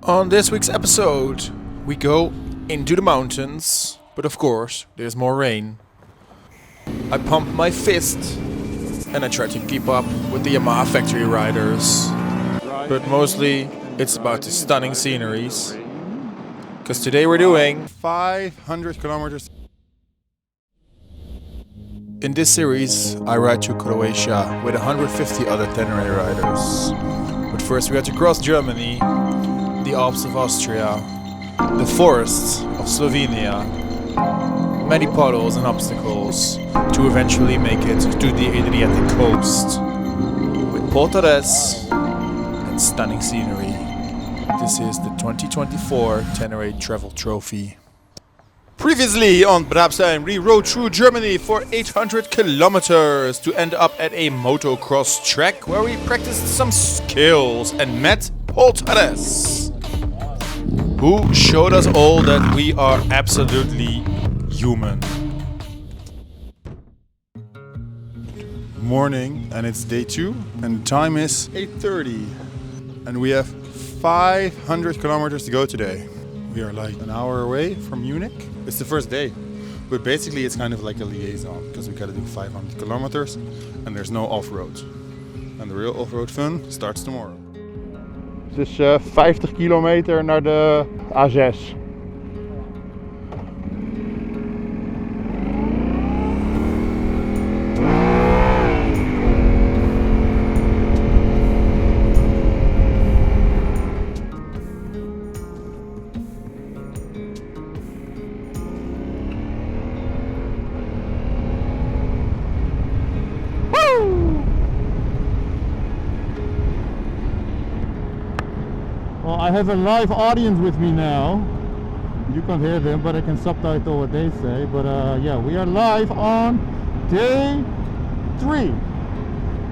On this week's episode, we go into the mountains, but of course, there's more rain. I pump my fist and I try to keep up with the Yamaha factory riders. But mostly, it's about the stunning sceneries. Because today we're doing 500 kilometers. In this series, I ride to Croatia with 150 other Ténéré riders. But first we had to cross Germany, the Alps of Austria, the forests of Slovenia, many puddles and obstacles to eventually make it to the Adriatic coast with portales and stunning scenery. This is the 2024 Ténéré Travel Trophy. Previously on Brabstein, we rode through Germany for 800 kilometers to end up at a motocross track where we practiced some skills and met portales, who showed us all that we are absolutely human. Morning, and it's day 2, and the time is 8:30, and we have 500 kilometers to go today. We are like an hour away from Munich. It's the first day, but basically it's kind of like a liaison because we gotta do 500 kilometers and there's no off-road. And the real off-road fun starts tomorrow. Het is 50 kilometer naar de A6. Well, I have a live audience with me now. You can't hear them, but I can subtitle what they say. But yeah, we are live on day 3.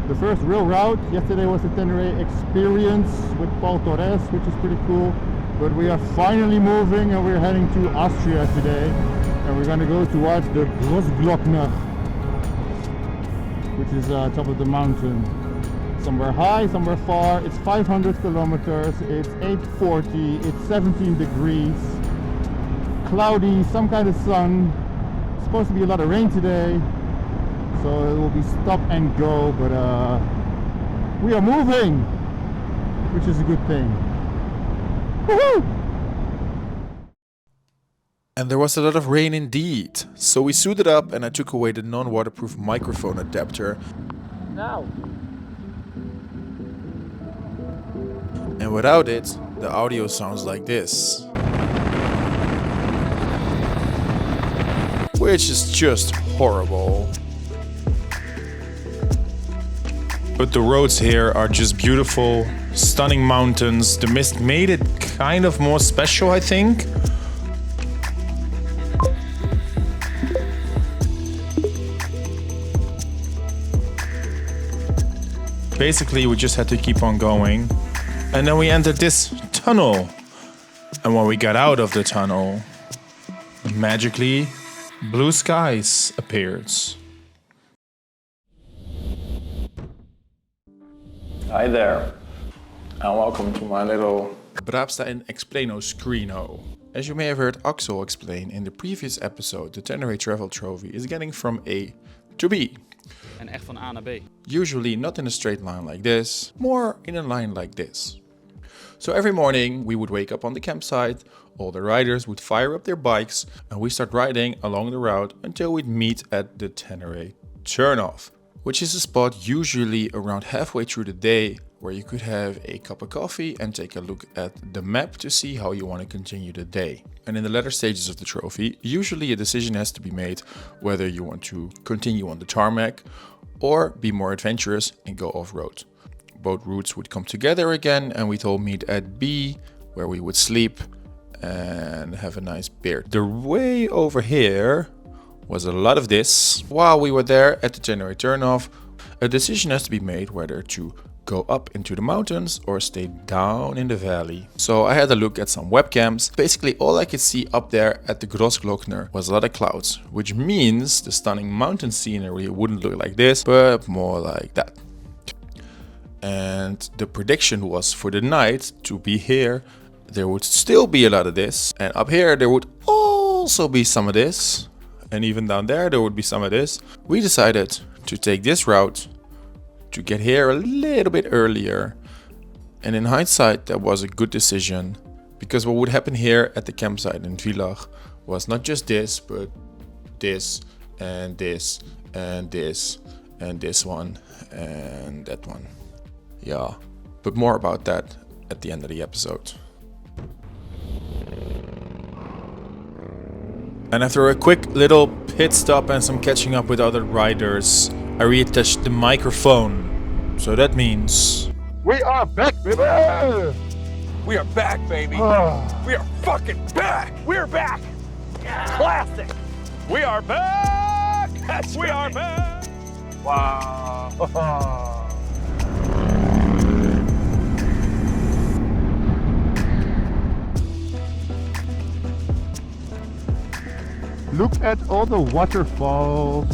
The first real route. Yesterday was the Ténéré experience with Paul Torres, which is pretty cool. But we are finally moving and we're heading to Austria today. And we're gonna go towards the Großglockner, which is top of the mountain. Somewhere high, somewhere far. It's 500 kilometers, it's 8:40, it's 17 degrees, cloudy, some kind of sun. It's supposed to be a lot of rain today, so it will be stop and go, but we are moving, which is a good thing. Woohoo! And there was a lot of rain indeed, so we suited up and I took away the non-waterproof microphone adapter. Now. And without it, the audio sounds like this. Which is just horrible. But the roads here are just beautiful, stunning mountains. The mist made it kind of more special, I think. Basically, we just had to keep on going. And then we entered this tunnel. And when we got out of the tunnel, magically, blue skies appeared. Hi there, and welcome to my little Brabstein Explaino screeno. As you may have heard Axel explain in the previous episode, the Ténéré Travel Trophy is getting from A to B. En echt van A naar B. Usually not in a straight line like this, more in a line like this. So every morning we would wake up on the campsite, all the riders would fire up their bikes and we start riding along the route until we'd meet at the Ténéré Turn, which is a spot usually around halfway through the day where you could have a cup of coffee and take a look at the map to see how you want to continue the day. And in the latter stages of the trophy, usually a decision has to be made whether you want to continue on the tarmac or be more adventurous and go off-road. Both routes would come together again and we'd all meet at B, where we would sleep and have a nice beer. The way over here was a lot of this. While we were there at the Ténéré Turn, a decision has to be made whether to go up into the mountains or stay down in the valley. So I had a look at some webcams. Basically all I could see up there at the Großglockner was a lot of clouds, which means the stunning mountain scenery wouldn't look like this, but more like that. And the prediction was for the night to be here there would still be a lot of this. And up here there would also be some of this. And even down there would be some of this. We decided to take this route to get here a little bit earlier. And in hindsight, that was a good decision. Because what would happen here at the campsite in Villach was not just this, but this and this and this and this one and that one. Yeah, but more about that at the end of the episode. And after a quick little pit stop and some catching up with other riders, I reattached the microphone. So that means... We are back, baby! We are back, baby. We are fucking back. We're back. Classic. We are back. We are back. Wow. Look at all the waterfalls.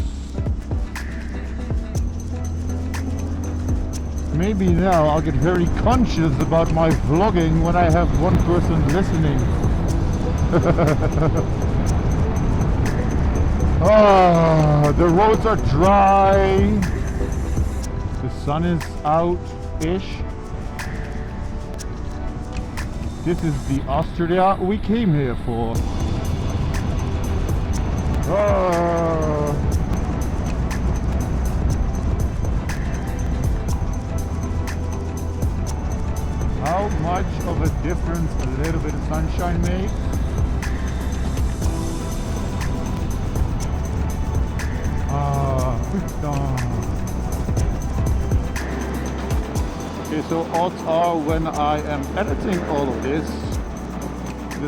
Maybe now I'll get very conscious about my vlogging when I have one person listening. The roads are dry. The sun is out-ish. This is the Austria we came here for. How much of a difference a little bit of sunshine makes? Okay, so odds are when I am editing all of this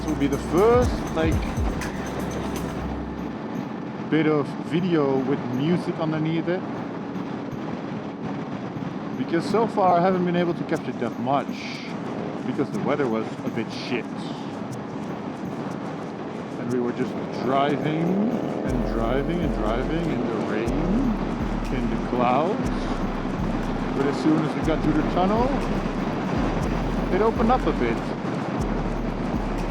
will be the first bit of video with music underneath it. Because so far I haven't been able to capture that much because the weather was a bit shit. And we were just driving and driving and driving in the rain, in the clouds. But as soon as we got through the tunnel, it opened up a bit.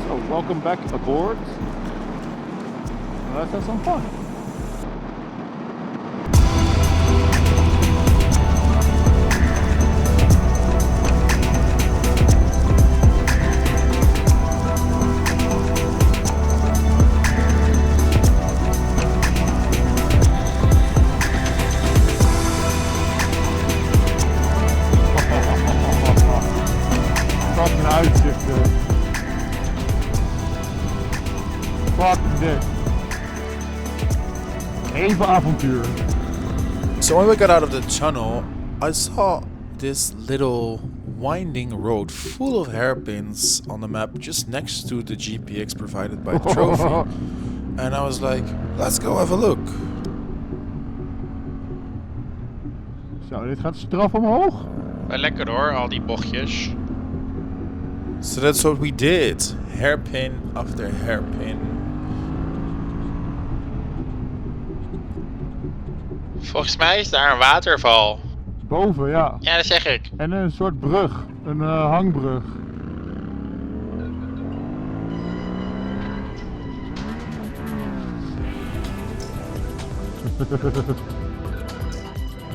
So welcome back aboard. Let's have some fun. Even avontuur. So when we got out of the tunnel, I saw this little winding road full of hairpins on the map just next to the GPX provided by the trophy. And I was like, let's go have a look. Zo, dit gaat straf omhoog. Wel lekker hoor, al die bochtjes. So that's what we did. Hairpin after hairpin. Volgens mij is daar een waterval. Boven, ja. Ja, dat zeg ik. En een soort brug. Een hangbrug.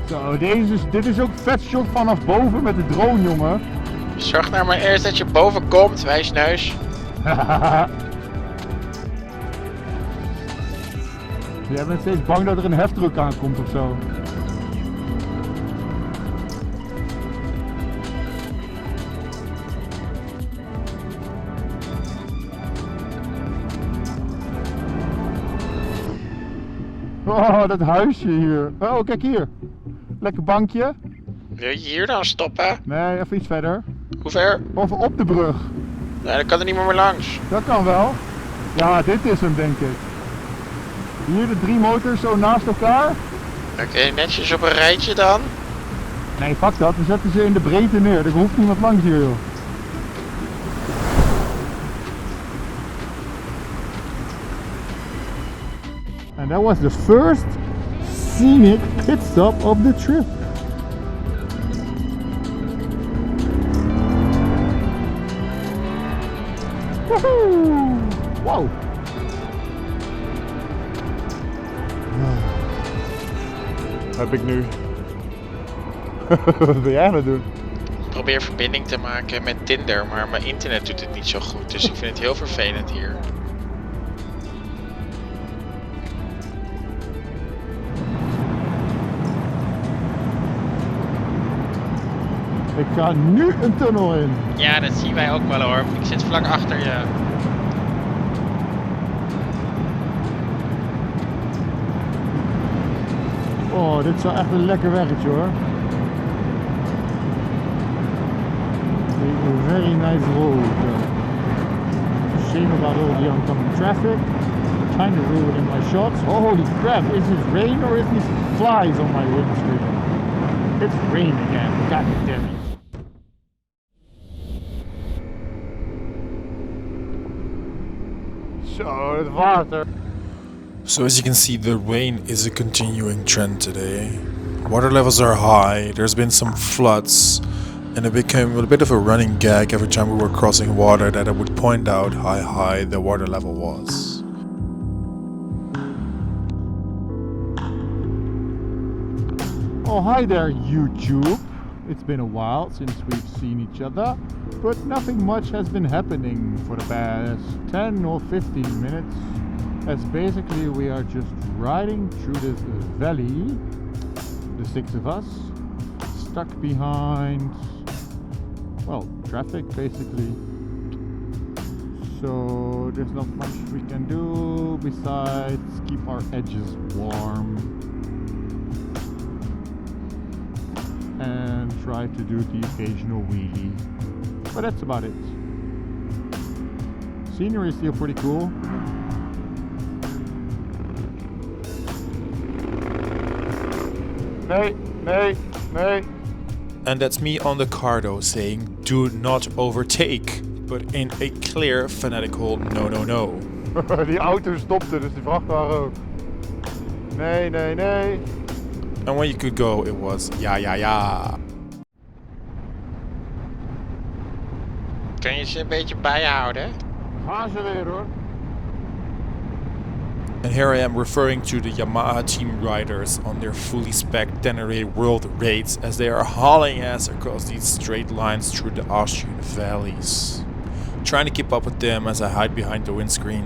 Zo, dit is ook vet shot vanaf boven met de drone, jongen. Zorg nou maar eerst dat je boven komt, wijsneus. Jij bent steeds bang dat er een heftruck aankomt of zo. Oh, dat huisje hier. Oh, kijk hier. Lekker bankje. Wil je hier dan stoppen? Nee, even iets verder. Hoe ver? Of op de brug. Nee, dan kan er niet meer langs. Dat kan wel. Ja, dit is hem, denk ik. Hier de 3 motors zo naast elkaar. Oké, netjes op een rijtje dan. Nee, fuck dat. We zetten ze in de breedte neer. Er hoeft niemand langs hier, joh. And that was the first scenic pit stop of the trip. Woehoe! Wow! Heb ik nu. Wat ben jij aan het doen? Ik probeer verbinding te maken met Tinder, maar mijn internet doet het niet zo goed. Dus ik vind het heel vervelend hier. Ik ga nu een tunnel in. Ja, dat zien wij ook wel hoor. Ik zit vlak achter je. Oh, dit is wel echt een lekker weggetje hoor. A very nice road. Shame about all the oncoming traffic. Kind of ruining my shots. Oh, holy crap, is this rain or is this flies on my windscreen? It's rain again, god damn it. Zo, het water. So as you can see, the rain is a continuing trend today. Water levels are high, there's been some floods, and it became a bit of a running gag every time we were crossing water that I would point out how high the water level was. Oh, hi there, YouTube. It's been a while since we've seen each other, but nothing much has been happening for the past 10 or 15 minutes, as basically we are just riding through this valley, the 6 of us, stuck behind, well, traffic basically. So there's not much we can do besides keep our edges warm and try to do the occasional wheelie, but that's about it. Scenery is still pretty cool. Nee. And that's me on the cardo saying do not overtake, but in a clear fanatical no. Die auto stopte, dus die vrachtwagen ook. Nee. And when you could go, it was ja. Kun je ze een beetje bijhouden? Gaan ze weer hoor. And here I am referring to the Yamaha team riders on their fully spec'd Ténéré world raids as they are hauling ass across these straight lines through the Austrian valleys. Trying to keep up with them as I hide behind the windscreen,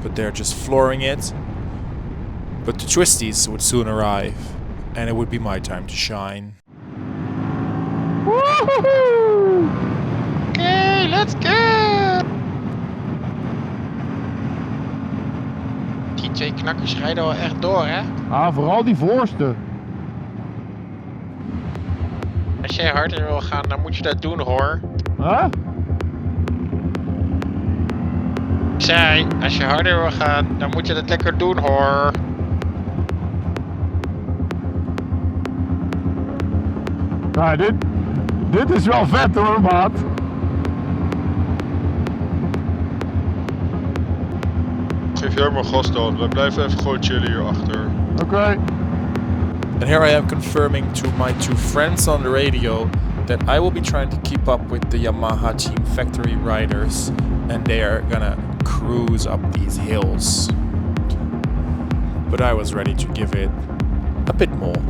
but they're just flooring it. But the twisties would soon arrive, and it would be my time to shine. Woohoo! Okay, let's go! Die twee knakkers rijden wel echt door, hè? Ah, vooral die voorste. Als jij harder wil gaan, dan moet je dat doen, hoor. Huh? Ik zei, als je harder wil gaan, dan moet je dat lekker doen, hoor. Nou, dit is wel vet hoor, maat. Geef jij maar gas dan, wij blijven even gewoon chillen hierachter. Oké. And here I am confirming to my 2 friends on the radio that I will be trying to keep up with the Yamaha team factory riders, and they are gonna cruise up these hills. But I was ready to give it a bit more.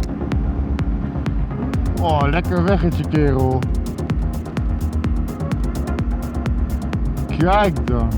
Oh, lekker weggetje, kerel. Kijk dan.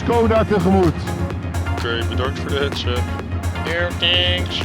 Skoda tegemoet. Oké, bedankt voor de headset. Here, thanks.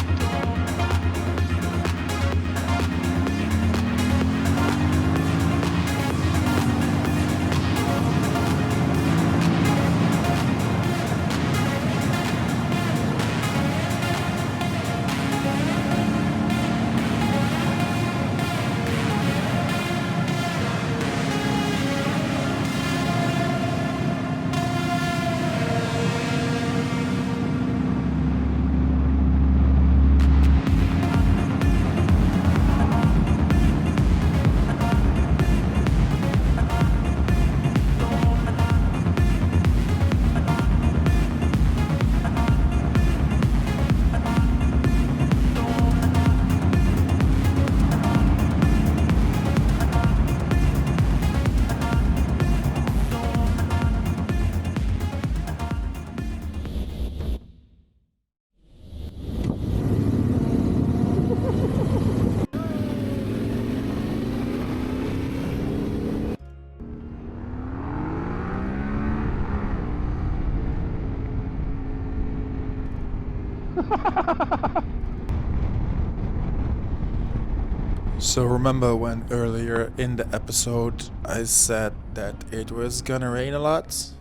So remember when earlier in the episode I said that it was gonna rain a lot?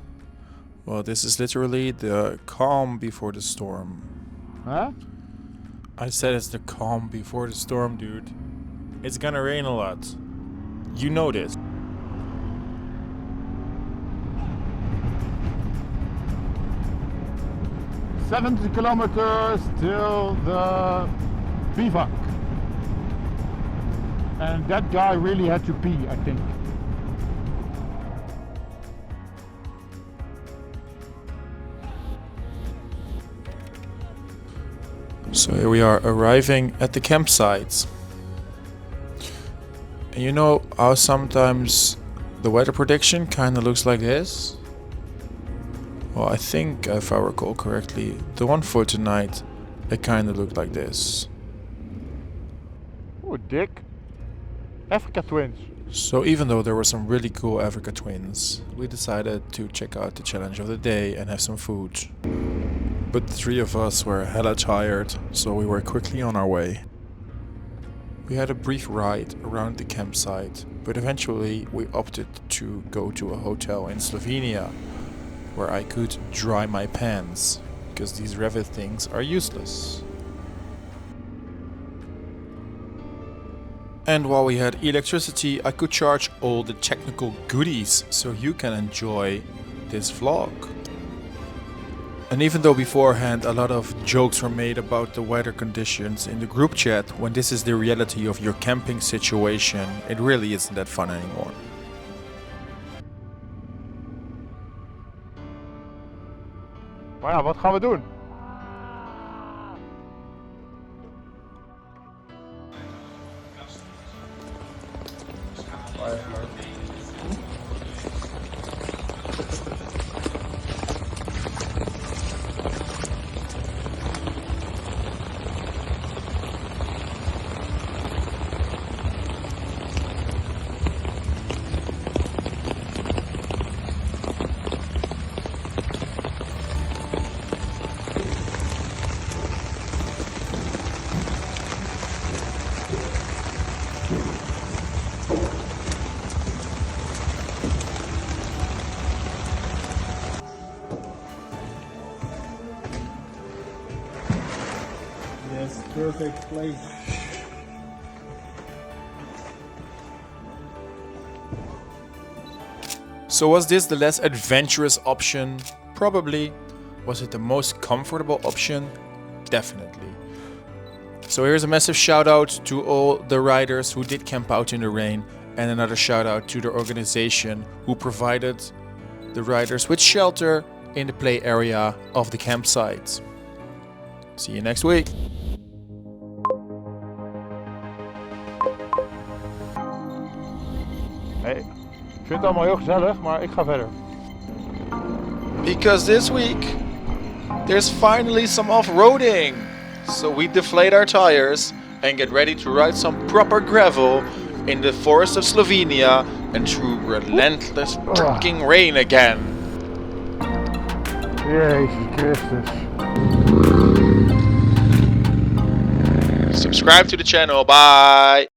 Well, this is literally the calm before the storm. Huh? I said it's the calm before the storm, dude. It's gonna rain a lot. You know this. "70 kilometers till the bivak." And that guy really had to pee, I think. So here we are arriving at the campsite. And you know how sometimes the weather prediction kind of looks like this? Well, I think if I recall correctly, the one for tonight, it kind of looked like this. Oh, dick. Africa twins. So even though there were some really cool Africa twins, we decided to check out the challenge of the day and have some food. But the three of us were hella tired, so we were quickly on our way. We had a brief ride around the campsite, but eventually we opted to go to a hotel in Slovenia, where I could dry my pants, because these Revit things are useless. And while we had electricity, I could charge all the technical goodies so you can enjoy this vlog. And even though beforehand a lot of jokes were made about the weather conditions in the group chat, when this is the reality of your camping situation, it really isn't that fun anymore. Maar ja, wat gaan we doen? Yes, perfect place. So was this the less adventurous option? Probably. Was it the most comfortable option? Definitely. So here's a massive shout out to all the riders who did camp out in the rain, and another shout out to the organization who provided the riders with shelter in the play area of the campsite. See you next week. Hey, ik vind het allemaal heel gezellig, maar ik ga verder. Because this week there's finally some off-roading. So we deflate our tires and get ready to ride some proper gravel in the forest of Slovenia and through relentless fucking rain again. Jezus Christus. Subscribe to the channel. Bye.